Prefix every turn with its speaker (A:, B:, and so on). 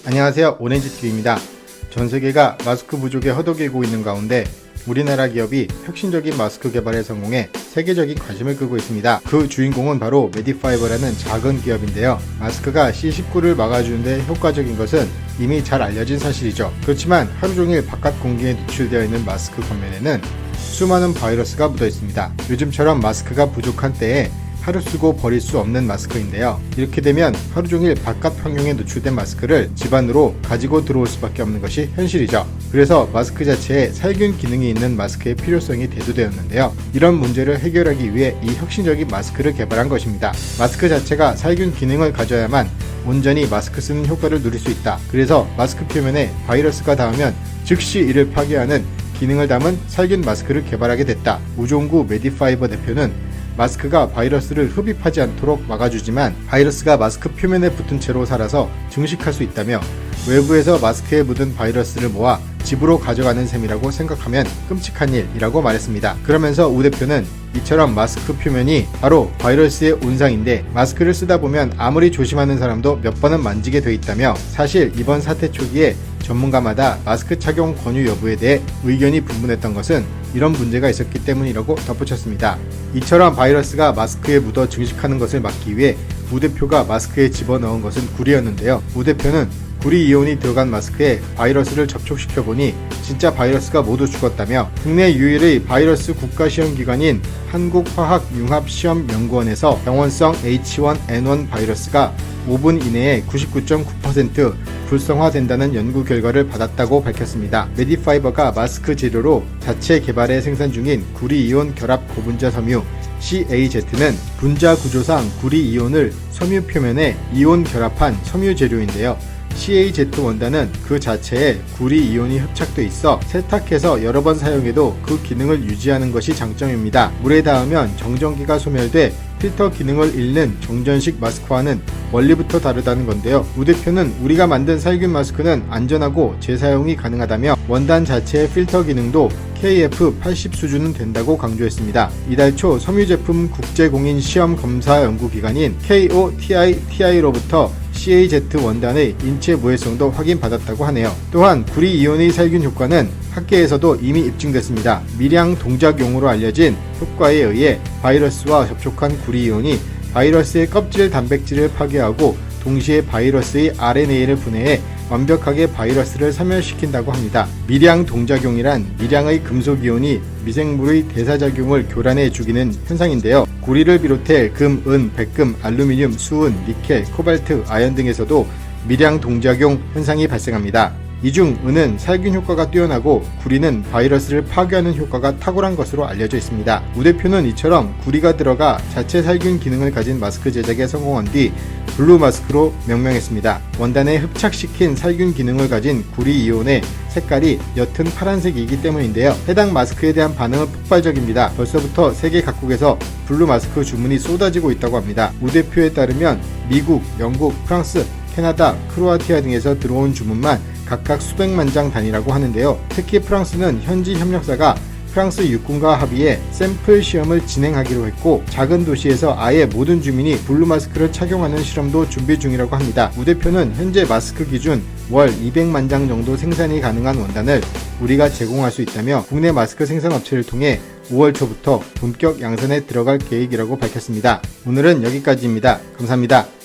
A: 안녕하세요, 오렌지TV입니다. 전세계가 마스크 부족에 허덕이고 있는 가운데 우리나라 기업이 혁신적인 마스크 개발에 성공해 세계적인 관심을 끌고 있습니다. 그 주인공은 바로 메디파이버라는 작은 기업인데요. 마스크가 C19를 막아주는데 효과적인 것은 이미 잘 알려진 사실이죠. 그렇지만 하루종일 바깥 공기에 노출되어 있는 마스크 겉면에는 수많은 바이러스가 묻어 있습니다. 요즘처럼 마스크가 부족한 때에 하루 쓰고 버릴 수 없는 마스크인데요. 이렇게 되면 하루 종일 바깥 환경에 노출된 마스크를 집안으로 가지고 들어올 수밖에 없는 것이 현실이죠. 그래서 마스크 자체에 살균 기능이 있는 마스크의 필요성이 대두되었는데요. 이런 문제를 해결하기 위해 이 혁신적인 마스크를 개발한 것입니다. 마스크 자체가 살균 기능을 가져야만 온전히 마스크 쓰는 효과를 누릴 수 있다. 그래서 마스크 표면에 바이러스가 닿으면 즉시 이를 파괴하는 기능을 담은 살균 마스크를 개발하게 됐다. 우종구 메디파이버 대표는 마스크가 바이러스를 흡입하지 않도록 막아주지만 바이러스가 마스크 표면에 붙은 채로 살아서 증식할 수 있다며 외부에서 마스크에 묻은 바이러스를 모아 집으로 가져가는 셈이라고 생각하면 끔찍한 일이라고 말했습니다. 그러면서 우 대표는 이처럼 마스크 표면이 바로 바이러스의 온상인데 마스크를 쓰다 보면 아무리 조심하는 사람도 몇 번은 만지게 돼 있다며 사실 이번 사태 초기에 전문가마다 마스크 착용 권유 여부에 대해 의견이 분분했던 것은 이런 문제가 있었기 때문이라고 덧붙였습니다. 이처럼 바이러스가 마스크에 묻어 증식하는 것을 막기 위해 우 대표가 마스크에 집어넣은 것은 구리였는데요. 우 대표는 구리 이온이 들어간 마스크에 바이러스를 접촉시켜보니 진짜 바이러스가 모두 죽었다며 국내 유일의 바이러스 국가시험기관인 한국화학융합시험연구원에서 병원성 H1N1 바이러스가 5분 이내에 99.9% 불성화된다는 연구 결과를 받았다고 밝혔습니다. 메디파이버가 마스크 재료로 자체 개발해 생산 중인 구리이온 결합 고분자 섬유 CAZ는 분자 구조상 구리이온을 섬유 표면에 이온 결합한 섬유 재료인데요. CAZ 원단은 그 자체에 구리이온이 흡착돼 있어 세탁해서 여러 번 사용해도 그 기능을 유지하는 것이 장점입니다. 물에 닿으면 정전기가 소멸돼 필터 기능을 잃는 정전식 마스크와는 원리부터 다르다는 건데요. 우 대표는 우리가 만든 살균 마스크는 안전하고 재사용이 가능하다며 원단 자체의 필터 기능도 KF80 수준은 된다고 강조했습니다. 이달 초 섬유 제품 국제공인 시험 검사 연구기관인 KOTITI로부터 CAZ 원단의 인체 무해성도 확인받았다고 하네요. 또한 구리이온의 살균 효과는 학계에서도 이미 입증됐습니다. 미량 동작용으로 알려진 효과에 의해 바이러스와 접촉한 구리이온이 바이러스의 껍질 단백질을 파괴하고 동시에 바이러스의 RNA를 분해해 완벽하게 바이러스를 사멸시킨다고 합니다. 미량 동작용이란 미량의 금속이온이 미생물의 대사작용을 교란해 죽이는 현상인데요. 구리를 비롯해 금, 은, 백금, 알루미늄, 수은, 니켈, 코발트, 아연 등에서도 미량 동작용 현상이 발생합니다. 이 중 은은 살균 효과가 뛰어나고 구리는 바이러스를 파괴하는 효과가 탁월한 것으로 알려져 있습니다. 우 대표는 이처럼 구리가 들어가 자체 살균 기능을 가진 마스크 제작에 성공한 뒤 블루 마스크로 명명했습니다. 원단에 흡착시킨 살균 기능을 가진 구리이온의 색깔이 옅은 파란색이기 때문인데요. 해당 마스크에 대한 반응은 폭발적입니다. 벌써부터 세계 각국에서 블루 마스크 주문이 쏟아지고 있다고 합니다. 우 대표에 따르면 미국, 영국, 프랑스, 캐나다, 크로아티아 등에서 들어온 주문만 각각 수백만 장 단위라고 하는데요. 특히 프랑스는 현지 협력사가 프랑스 육군과 합의해 샘플 시험을 진행하기로 했고 작은 도시에서 아예 모든 주민이 블루 마스크를 착용하는 실험도 준비 중이라고 합니다. 우 대표는 현재 마스크 기준 월 200만 장 정도 생산이 가능한 원단을 우리가 제공할 수 있다며 국내 마스크 생산 업체를 통해 5월 초부터 본격 양산에 들어갈 계획이라고 밝혔습니다. 오늘은 여기까지입니다. 감사합니다.